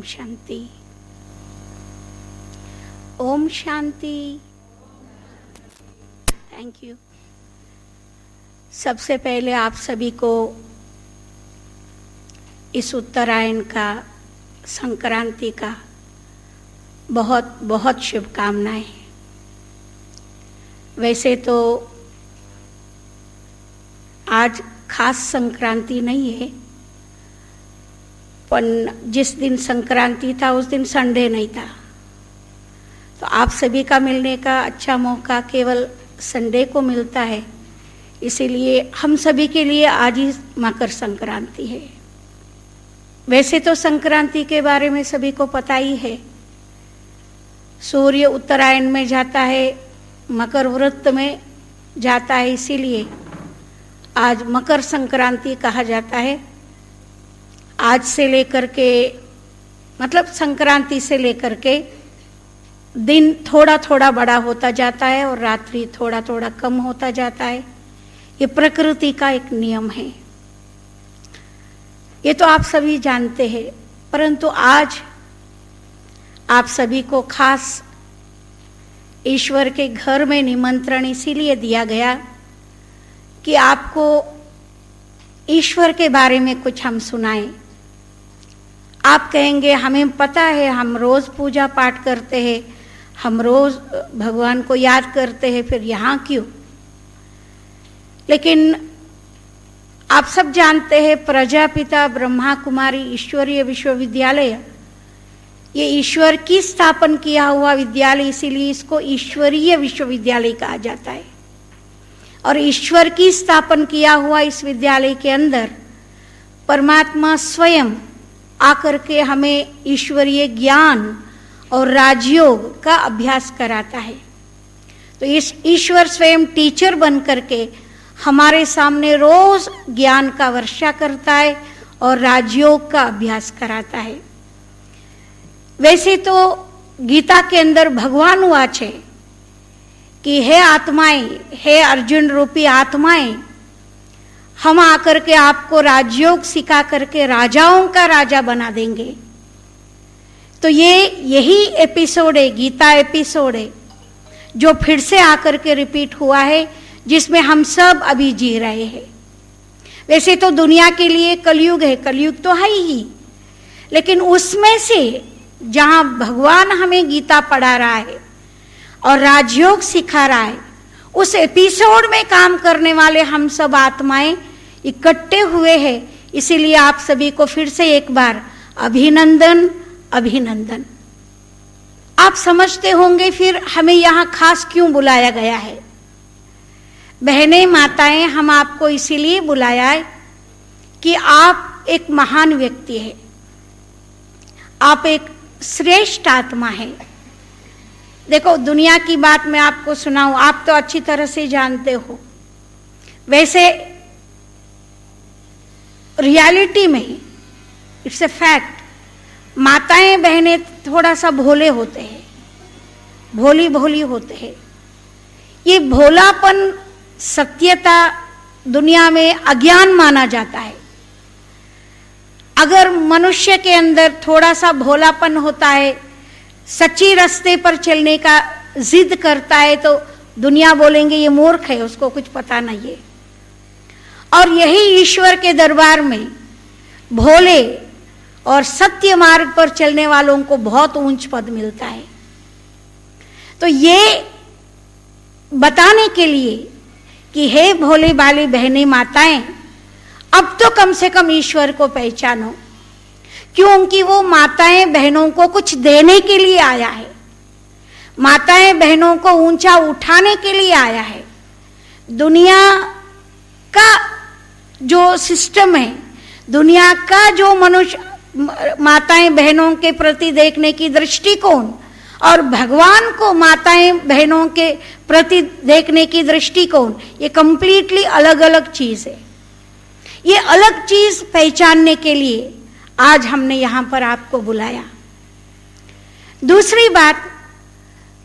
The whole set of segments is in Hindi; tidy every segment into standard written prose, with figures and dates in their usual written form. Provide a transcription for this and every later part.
Shanti. Om Shanti. Thank you. सबसे पहले आप सभी को इस उत्तरायण का, संक्रांति का बहुत बहुत शुभकामनाएं। वैसे तो आज खास संक्रांति नहीं है, पर जिस दिन संक्रांति था उस दिन संडे नहीं था, तो आप सभी का मिलने का अच्छा मौका केवल संडे को मिलता है। इसीलिए हम सभी के लिए आज ही मकर संक्रांति है। वैसे तो संक्रांति के बारे में सभी को पता ही है। सूर्य उत्तरायण में जाता है, मकर व्रत में जाता है, इसीलिए आज मकर संक्रांति कहा जाता है। आज से लेकर के, मतलब संक्रांति से लेकर के दिन थोड़ा थोड़ा बड़ा होता जाता है और रात्रि थोड़ा थोड़ा कम होता जाता है। ये प्रकृति का एक नियम है, ये तो आप सभी जानते हैं। परंतु आज आप सभी को खास ईश्वर के घर में निमंत्रण इसीलिए दिया गया कि आपको ईश्वर के बारे में कुछ हम सुनाएं। आप कहेंगे हमें पता है, हम रोज पूजा पाठ करते हैं, हम रोज भगवान को याद करते हैं, फिर यहाँ क्यों? लेकिन आप सब जानते हैं प्रजापिता ब्रह्मा कुमारी ईश्वरीय विश्वविद्यालय, ये ईश्वर की स्थापन किया हुआ विद्यालय, इसीलिए इसको ईश्वरीय विश्वविद्यालय कहा जाता है। और ईश्वर की स्थापन किया हुआ इस विद्यालय के अंदर परमात्मा स्वयं आकर के हमें ईश्वरीय ज्ञान और राजयोग का अभ्यास कराता है। तो इस ईश्वर स्वयं टीचर बन करके हमारे सामने रोज ज्ञान का वर्षा करता है और राजयोग का अभ्यास कराता है। वैसे तो गीता के अंदर भगवान वाच है कि हे आत्माएं, हे अर्जुन रूपी आत्माएं, हम आकर के आपको राजयोग सिखा करके राजाओं का राजा बना देंगे। तो यही एपिसोड है, गीता एपिसोड है, जो फिर से आकर के रिपीट हुआ है, जिसमें हम सब अभी जी रहे हैं। वैसे तो दुनिया के लिए कलयुग है, कलयुग तो है ही, लेकिन उसमें से जहां भगवान हमें गीता पढ़ा रहा है और राजयोग सिखा रहा है, उस एपिसोड में काम करने वाले हम सब आत्माएं इकट्ठे हुए हैं। इसीलिए आप सभी को फिर से एक बार अभिनंदन, अभिनंदन। आप समझते होंगे फिर हमें यहाँ खास क्यों बुलाया गया है। बहनें, माताएं, हम आपको इसीलिए बुलाया है कि आप एक महान व्यक्ति है, आप एक श्रेष्ठ आत्मा है। देखो, दुनिया की बात मैं आपको सुनाऊं, आप तो अच्छी तरह से जानते हो। वैसे रियलिटी में इट्स ए फैक्ट, माताएं बहनें थोड़ा सा भोले होते हैं, भोली भोली होते हैं। ये भोलापन, सत्यता दुनिया में अज्ञान माना जाता है। अगर मनुष्य के अंदर थोड़ा सा भोलापन होता है, सच्ची रास्ते पर चलने का जिद करता है, तो दुनिया बोलेंगे ये मूर्ख है, उसको कुछ पता नहीं है। और यही ईश्वर के दरबार में भोले और सत्य मार्ग पर चलने वालों को बहुत ऊंच पद मिलता है। तो ये बताने के लिए कि हे भोले भाले बहनें, माताएं, अब तो कम से कम ईश्वर को पहचानो, क्योंकि वो माताएं बहनों को कुछ देने के लिए आया है, माताएं बहनों को ऊंचा उठाने के लिए आया है। दुनिया का जो सिस्टम है, दुनिया का जो मनुष्य माताएं बहनों के प्रति देखने की दृष्टिकोण और भगवान को माताएं बहनों के प्रति देखने की दृष्टिकोण, ये कंप्लीटली अलग अलग चीज है। ये अलग चीज पहचानने के लिए आज हमने यहां पर आपको बुलाया। दूसरी बात,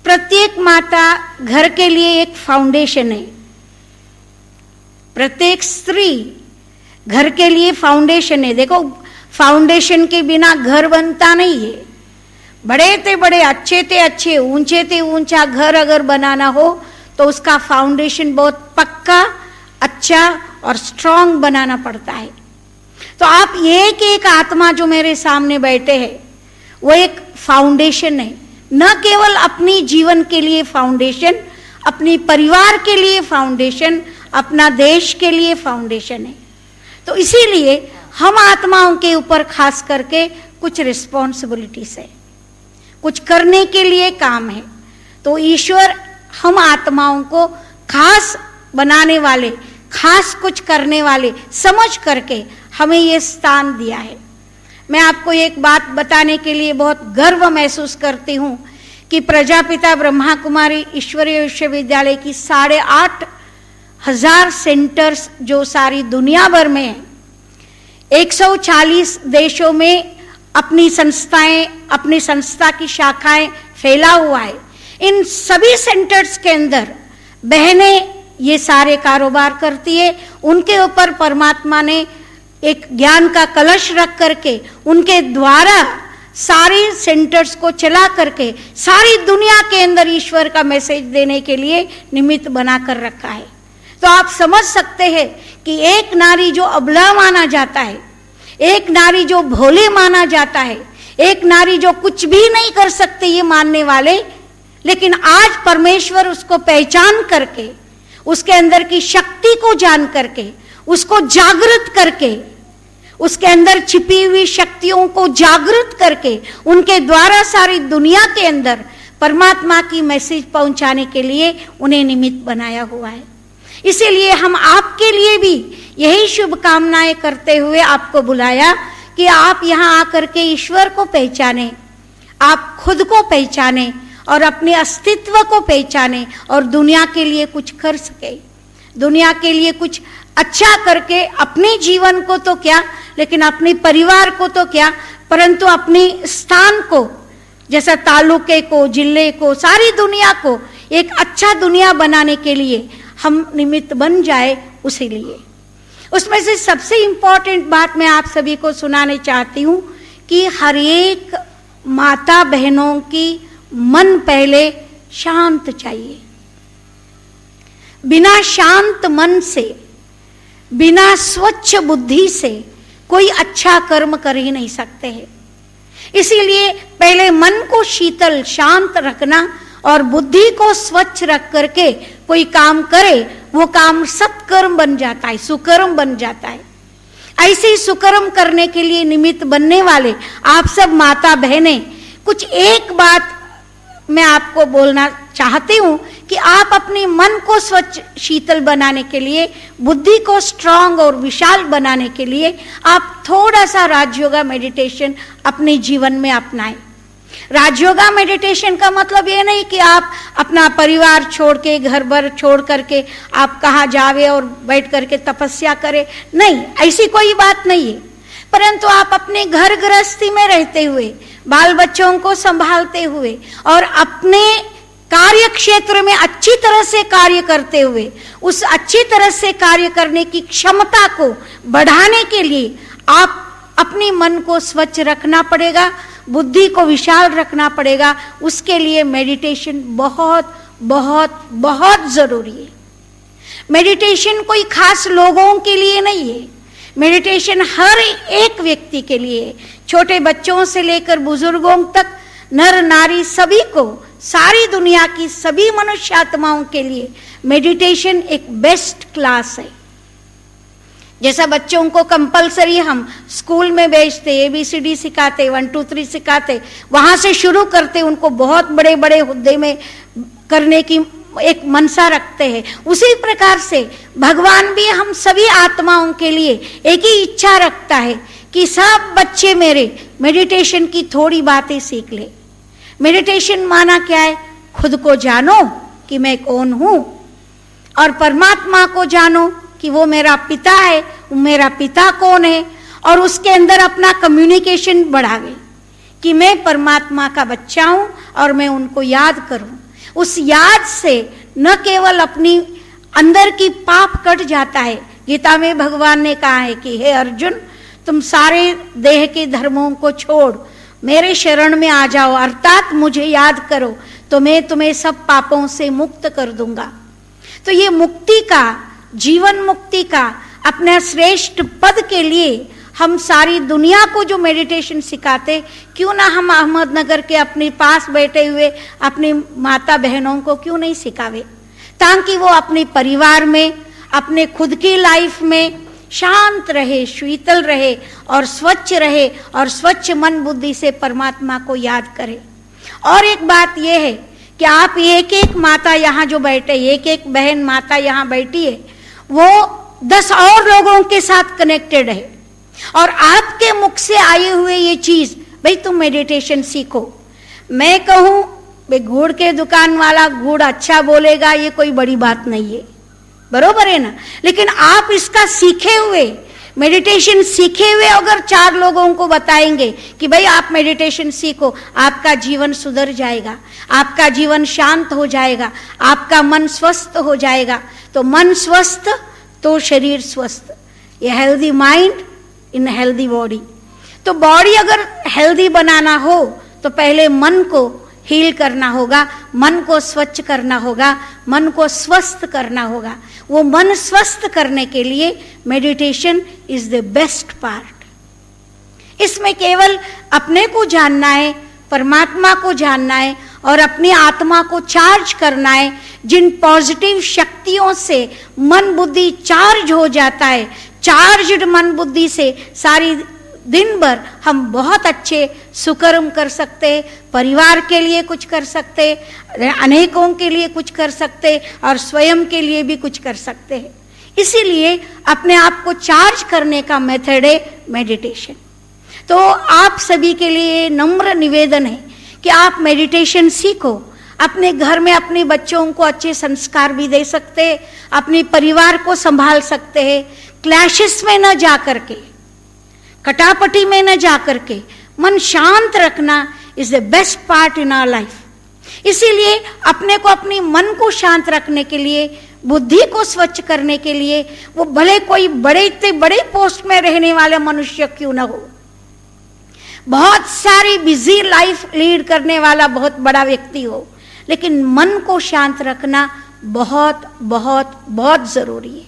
प्रत्येक माता घर के लिए एक फाउंडेशन है। प्रत्येक स्त्री घर के लिए फाउंडेशन है। देखो, फाउंडेशन के बिना घर बनता नहीं है। बड़े ते बड़े, अच्छे ते अच्छे, ऊंचे ते ऊंचा घर अगर बनाना हो तो उसका फाउंडेशन बहुत पक्का, अच्छा और स्ट्रांग बनाना पड़ता है। तो आप एक एक आत्मा जो मेरे सामने बैठे हैं वो एक फाउंडेशन है, न केवल अपनी जीवन के लिए फाउंडेशन, अपनी परिवार के लिए फाउंडेशन, अपना देश के लिए फाउंडेशन है। तो इसीलिए हम आत्माओं के ऊपर खास करके कुछ रिस्पॉन्सिबिलिटीज है, कुछ करने के लिए काम है। तो ईश्वर हम आत्माओं को खास बनाने वाले, खास कुछ करने वाले समझ करके हमें ये स्थान दिया है। मैं आपको एक बात बताने के लिए बहुत गर्व महसूस करती हूँ कि प्रजापिता ब्रह्मा कुमारी ईश्वरीय विश्वविद्यालय की 8,500 सेंटर्स जो सारी दुनिया भर में है, 140 देशों में अपनी संस्थाएं, अपनी संस्था की शाखाएं फैला हुआ है। इन सभी सेंटर्स के अंदर बहनें ये सारे कारोबार करती है। उनके ऊपर परमात्मा ने एक ज्ञान का कलश रख करके उनके द्वारा सारी सेंटर्स को चला करके सारी दुनिया के अंदर ईश्वर का मैसेज देने के लिए निमित्त बना कर रखा है। तो आप समझ सकते हैं कि एक नारी जो अबला माना जाता है, एक नारी जो भोले माना जाता है, एक नारी जो कुछ भी नहीं कर सकते ये मानने वाले, लेकिन आज परमेश्वर उसको पहचान करके, उसके अंदर की शक्ति को जान करके, उसको जागृत करके, उसके अंदर छिपी हुई शक्तियों को जागृत करके उनके द्वारा सारी दुनिया के अंदर परमात्मा की मैसेज पहुंचाने के लिए उन्हें निमित्त बनाया हुआ है। इसीलिए हम आपके लिए भी यही शुभकामनाएं करते हुए आपको बुलाया कि आप यहाँ आकर के ईश्वर को पहचाने, आप खुद को पहचाने और अपने अस्तित्व को पहचाने और दुनिया के लिए कुछ कर सके, दुनिया के लिए कुछ अच्छा करके अपने जीवन को तो क्या, लेकिन अपने परिवार को तो क्या, परंतु अपने स्थान को, जैसा तालुके को, जिले को, सारी दुनिया को एक अच्छा दुनिया बनाने के लिए हम निमित्त बन जाए। उसी लिए उसमें से सबसे इंपॉर्टेंट बात मैं आप सभी को सुनाने चाहती हूँ कि हर एक माता बहनों की मन पहले शांत चाहिए। बिना शांत मन से, बिना स्वच्छ बुद्धि से कोई अच्छा कर्म कर ही नहीं सकते हैं। इसीलिए पहले मन को शीतल शांत रखना और बुद्धि को स्वच्छ रख करके कोई काम करे, वो काम सत्कर्म बन जाता है, सुकर्म बन जाता है। ऐसे ही सुकर्म करने के लिए निमित्त बनने वाले आप सब माता बहनें, कुछ एक बात मैं आपको बोलना चाहती हूं कि आप अपने मन को स्वच्छ शीतल बनाने के लिए, बुद्धि को स्ट्रांग और विशाल बनाने के लिए आप थोड़ा सा राजयोगा मेडिटेशन अपने जीवन में अपनाएं। राजयोगा मेडिटेशन का मतलब ये नहीं कि आप अपना परिवार छोड़ के, घर भर छोड़ करके आप कहाँ जावे और बैठ करके तपस्या करें, नहीं, ऐसी कोई बात नहीं है। परंतु आप अपने घर गृहस्थी में रहते हुए, बाल बच्चों को संभालते हुए और अपने कार्य क्षेत्र में अच्छी तरह से कार्य करते हुए, उस अच्छी तरह से कार्य करने की क्षमता को बढ़ाने के लिए आप अपने मन को स्वच्छ रखना पड़ेगा, बुद्धि को विशाल रखना पड़ेगा। उसके लिए मेडिटेशन बहुत बहुत बहुत जरूरी है। मेडिटेशन कोई खास लोगों के लिए नहीं है, मेडिटेशन हर एक व्यक्ति के लिए है। छोटे बच्चों से लेकर बुजुर्गों तक, नर नारी सभी को, सारी दुनिया की सभी मनुष्य आत्माओं के लिए मेडिटेशन एक बेस्ट क्लास है। जैसा बच्चों को कंपलसरी हम स्कूल में भेजते, ABCD सिखाते, 1 2 3 सिखाते, वहां से शुरू करते, उनको बहुत बड़े बड़े हुद्दे में करने की एक मनसा रखते हैं, उसी प्रकार से भगवान भी हम सभी आत्माओं के लिए एक ही इच्छा रखता है कि सब बच्चे मेरे मेडिटेशन की थोड़ी बातें सीख ले। मेडिटेशन माना क्या है? खुद को जानो कि मैं कौन हूं, और परमात्मा को जानो कि वो मेरा पिता है, मेरा पिता कौन है, और उसके अंदर अपना कम्युनिकेशन बढ़ावे कि मैं परमात्मा का बच्चा हूं और मैं उनको याद करूं। उस याद से न केवल अपनी अंदर की पाप कट जाता है, गीता में भगवान ने कहा है कि हे अर्जुन, तुम सारे देह के धर्मों को छोड़ मेरे शरण में आ जाओ, अर्थात मुझे याद करो, तो मैं तुम्हें सब पापों से मुक्त कर दूंगा। तो ये मुक्ति का, जीवन मुक्ति का अपना श्रेष्ठ पद के लिए हम सारी दुनिया को जो मेडिटेशन सिखाते, क्यों ना हम अहमदनगर के अपने पास बैठे हुए अपनी माता बहनों को क्यों नहीं सिखावे, ताकि वो अपने परिवार में, अपने खुद की लाइफ में शांत रहे, शीतल रहे और स्वच्छ रहे और स्वच्छ मन बुद्धि से परमात्मा को याद करे। और एक बात यह है कि आप एक एक माता यहाँ जो बैठे, एक एक बहन माता यहाँ बैठी है, वो 10 और लोगों के साथ कनेक्टेड है। और आपके मुख से आए हुए ये चीज, भाई तुम मेडिटेशन सीखो। मैं कहूं भाई गुड़ के दुकान वाला गुड़ अच्छा बोलेगा, ये कोई बड़ी बात नहीं है, बरोबर है ना। लेकिन आप इसका सीखे हुए, मेडिटेशन सीखे हुए अगर 4 लोगों को बताएंगे कि भाई आप मेडिटेशन सीखो, आपका जीवन सुधर जाएगा, आपका जीवन शांत हो जाएगा, आपका मन स्वस्थ हो जाएगा। तो मन स्वस्थ तो शरीर स्वस्थ, ये healthy mind in healthy body. तो बॉडी अगर हेल्दी बनाना हो तो पहले मन को हील करना होगा, मन को स्वच्छ करना होगा, मन को स्वस्थ करना होगा। वो मन स्वस्थ करने के लिए meditation is the best part. इसमें केवल अपने को जानना है, परमात्मा को जानना है और अपनी आत्मा को चार्ज करना है। जिन पॉजिटिव शक्तियों से मन बुद्धि चार्ज हो जाता है, चार्ज्ड मन बुद्धि से सारी दिन भर हम बहुत अच्छे सुकर्म कर सकते, परिवार के लिए कुछ कर सकते, अनेकों के लिए कुछ कर सकते और स्वयं के लिए भी कुछ कर सकते हैं। इसीलिए अपने आप को चार्ज करने का मेथड है मेडिटेशन। तो आप सभी के लिए नम्र निवेदन है कि आप मेडिटेशन सीखो, अपने घर में अपने बच्चों को अच्छे संस्कार भी दे सकते, अपने परिवार को संभाल सकते हैं, क्लैशेस में न जा करके, कटापटी में न जा करके मन शांत रखना is the best part in our life. इसीलिए अपने को, अपनी मन को शांत रखने के लिए, बुद्धि को स्वच्छ करने के लिए, वो भले कोई बड़े पोस्ट में रहने वाले मनुष्य क्यों न हो, बहुत सारी बिजी लाइफ लीड करने वाला बहुत बड़ा व्यक्ति हो, लेकिन मन को शांत रखना बहुत बहुत बहुत जरूरी है।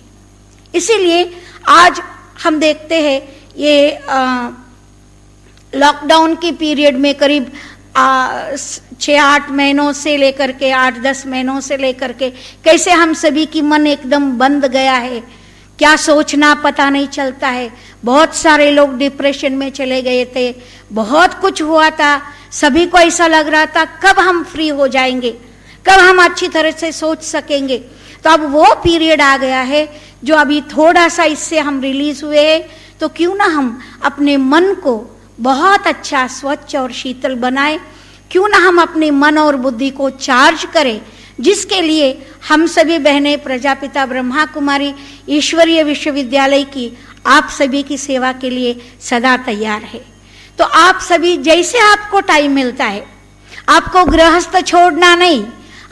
इसीलिए आज हम देखते हैं ये लॉकडाउन की पीरियड में करीब 6-8 महीनों से लेकर के 8-10 महीनों से लेकर के कैसे हम सभी की मन एकदम बंद गया है, क्या सोचना पता नहीं चलता है। बहुत सारे लोग डिप्रेशन में चले गए थे, बहुत कुछ हुआ था, सभी को ऐसा लग रहा था कब हम फ्री हो जाएंगे, कब हम अच्छी तरह से सोच सकेंगे। तो अब वो पीरियड आ गया है जो अभी थोड़ा सा इससे हम रिलीज हुए हैं। तो क्यों ना हम अपने मन को बहुत अच्छा स्वच्छ और शीतल बनाए, क्यों ना हम अपने मन और बुद्धि को चार्ज करें, जिसके लिए हम सभी बहनें प्रजापिता ब्रह्मा कुमारी ईश्वरीय विश्वविद्यालय की आप सभी की सेवा के लिए सदा तैयार है। तो आप सभी, जैसे आपको टाइम मिलता है, आपको गृहस्थ छोड़ना नहीं,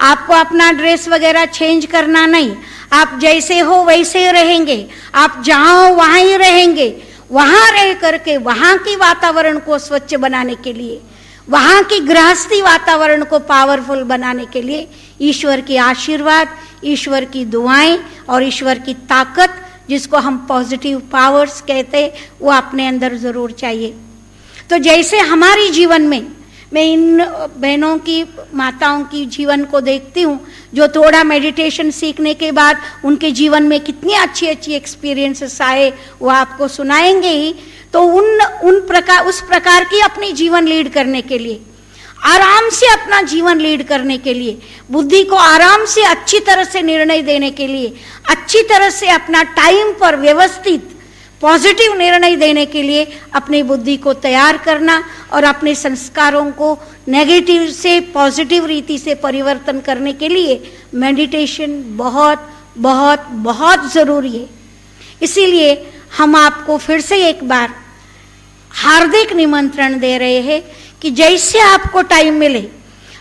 आपको अपना ड्रेस वगैरह चेंज करना नहीं, आप जैसे हो वैसे रहेंगे, आप जहाँ हो वहाँ ही रहेंगे। वहाँ रह करके वहाँ की वातावरण को स्वच्छ बनाने के लिए, वहाँ की गृहस्थी वातावरण को पावरफुल बनाने के लिए ईश्वर की आशीर्वाद, ईश्वर की दुआएं और ईश्वर की ताकत, जिसको हम पॉजिटिव पावर्स कहते हैं, वो अपने अंदर जरूर चाहिए। तो जैसे हमारी जीवन में, मैं इन बहनों की, माताओं की जीवन को देखती हूँ जो थोड़ा मेडिटेशन सीखने के बाद उनके जीवन में कितनी अच्छी अच्छी एक्सपीरियंसेस आए, वो आपको सुनाएंगे ही। तो उस प्रकार की अपनी जीवन लीड करने के लिए, आराम से अपना जीवन लीड करने के लिए, बुद्धि को आराम से अच्छी तरह से निर्णय देने के लिए, अच्छी तरह से अपना टाइम पर व्यवस्थित पॉजिटिव निर्णय देने के लिए अपनी बुद्धि को तैयार करना और अपने संस्कारों को नेगेटिव से पॉजिटिव रीति से परिवर्तन करने के लिए मेडिटेशन बहुत बहुत बहुत जरूरी है। इसीलिए हम आपको फिर से एक बार हार्दिक निमंत्रण दे रहे हैं कि जैसे आपको टाइम मिले,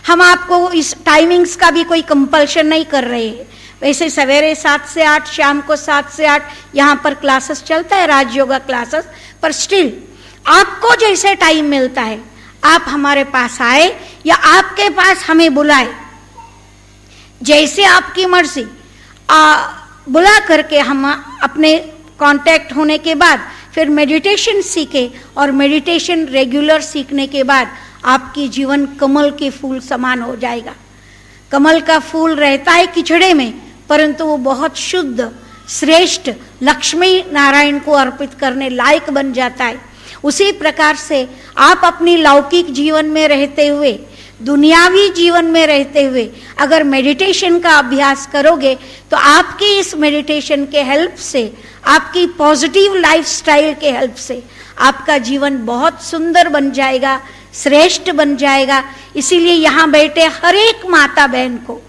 हम आपको इस टाइमिंग्स का भी कोई कंपल्शन नहीं कर रहे हैं, वैसे सवेरे 7 से 8, शाम को 7 से 8 यहाँ पर क्लासेस चलता है, राज योगा क्लासेस। पर स्टिल आपको जैसे टाइम मिलता है आप हमारे पास आए या आपके पास हमें बुलाए, जैसे आपकी मर्जी बुला करके हम अपने कांटेक्ट होने के बाद फिर मेडिटेशन सीखे, और मेडिटेशन रेगुलर सीखने के बाद आपकी जीवन कमल के फूल समान हो जाएगा। कमल का फूल रहता है किचड़े में, परंतु वो बहुत शुद्ध, श्रेष्ठ, लक्ष्मी नारायण को अर्पित करने लायक बन जाता है। उसी प्रकार से आप अपनी लौकिक जीवन में रहते हुए, दुनियावी जीवन में रहते हुए अगर मेडिटेशन का अभ्यास करोगे तो आपकी इस मेडिटेशन के हेल्प से, आपकी पॉजिटिव लाइफस्टाइल के हेल्प से आपका जीवन बहुत सुंदर बन जाएगा, श्रेष्ठ बन जाएगा। इसीलिए यहाँ बैठे हर एक माता बहन को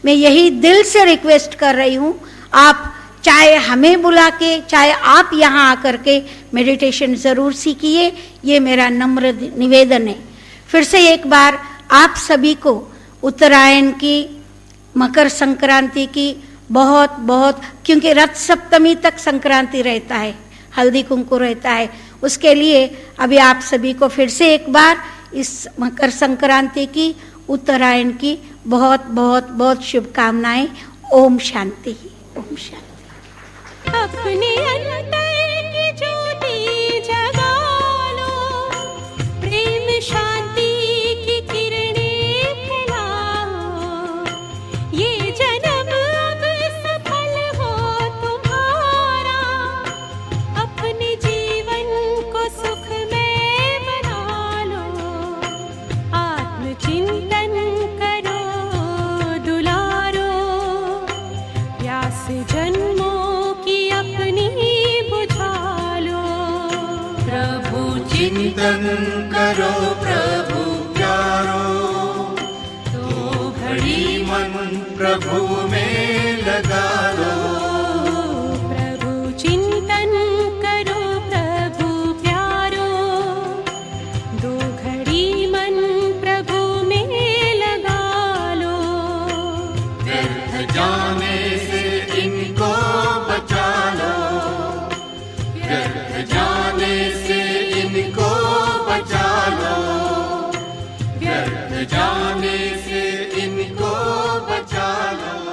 मैं यही दिल से रिक्वेस्ट कर रही हूँ, आप चाहे हमें बुला के, चाहे आप यहाँ आकर के मेडिटेशन ज़रूर सीखिए, ये मेरा नम्र निवेदन है। फिर से एक बार आप सभी को उत्तरायण की, मकर संक्रांति की बहुत बहुत, क्योंकि रथ सप्तमी तक संक्रांति रहता है, हल्दी कुंकू रहता है, उसके लिए अभी आप सभी को फिर से एक बार इस मकर संक्रांति की, उत्तरायण की बहुत बहुत बहुत शुभकामनाएं। ओम शांति, ओम शांति। अपने अंतर की ज्योति जगा लो, प्रेम शांति की किरणें फैलाओ, ये जन्म अब सफल हो तुम्हारा, अपने जीवन को सुखमय बना लो, आत्मचिंतन करो दुलारो, प्यास जन्मों चिंतन करो प्रभु प्यारो, तो घड़ी मन प्रभु में लगा लो। प्रभु चिंतन करो प्रभु प्यारो, दो घड़ी मन प्रभु में लगा लो, व्यर्थ जाने से इनको बचा लो, व्यर्थ जाने से इनको बचा लो, व्यर्थ जाने से इनको बचा लो।